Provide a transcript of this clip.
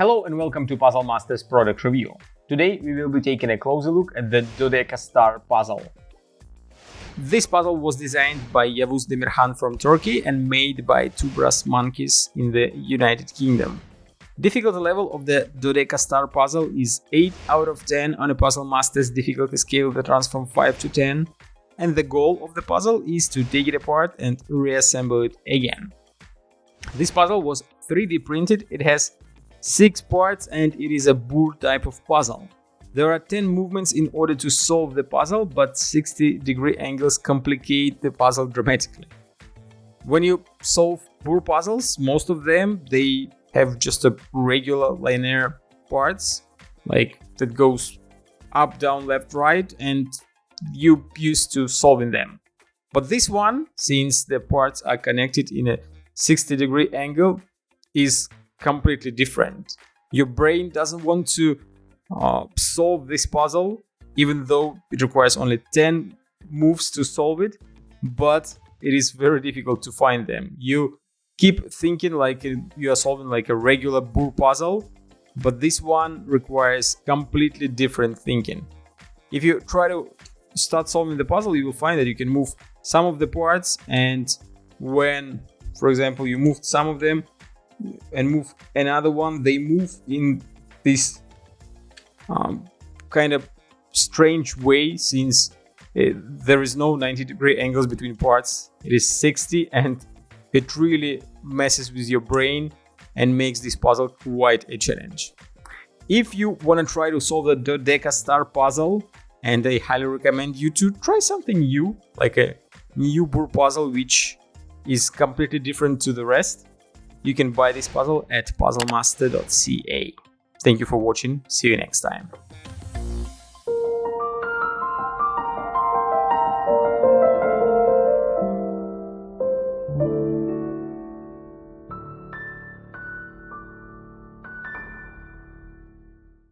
Hello and welcome to Puzzle Masters product review. Today we will be taking a closer look at the Dodeca Star puzzle. This puzzle was designed by Yavuz Demirhan from Turkey and made by Two Brass Monkeys in the United Kingdom. Difficulty level of the Dodeca Star puzzle is 8 out of 10 on a Puzzle Masters difficulty scale that runs from 5 to 10, and the goal of the puzzle is to take it apart and reassemble it again. This puzzle was 3D printed, it has 6 parts and it is a Bohr type of puzzle. There are 10 movements in order to solve the puzzle, but 60-degree angles complicate the puzzle dramatically. When you solve Bohr puzzles, most of them they have just a regular linear parts, like that goes up, down, left, right, and you used to solving them. But this one, since the parts are connected in a 60-degree angle, is completely different. Your brain doesn't want to solve this puzzle, even though it requires only 10 moves to solve it, but it is very difficult to find them. You keep thinking like you are solving like a regular Bohr puzzle, but this one requires completely different thinking. If you try to start solving the puzzle, you will find that you can move some of the parts, and when, for example, you moved some of them and move another one, they move in this kind of strange way, since there is no 90-degree angles between parts. It is 60, and it really messes with your brain and makes this puzzle quite a challenge. If you want to try to solve the Dodeca Star puzzle, and I highly recommend you to try something new, like a new Bohr puzzle which is completely different to the rest, you can buy this puzzle at puzzlemaster.ca. Thank you for watching. See you next time.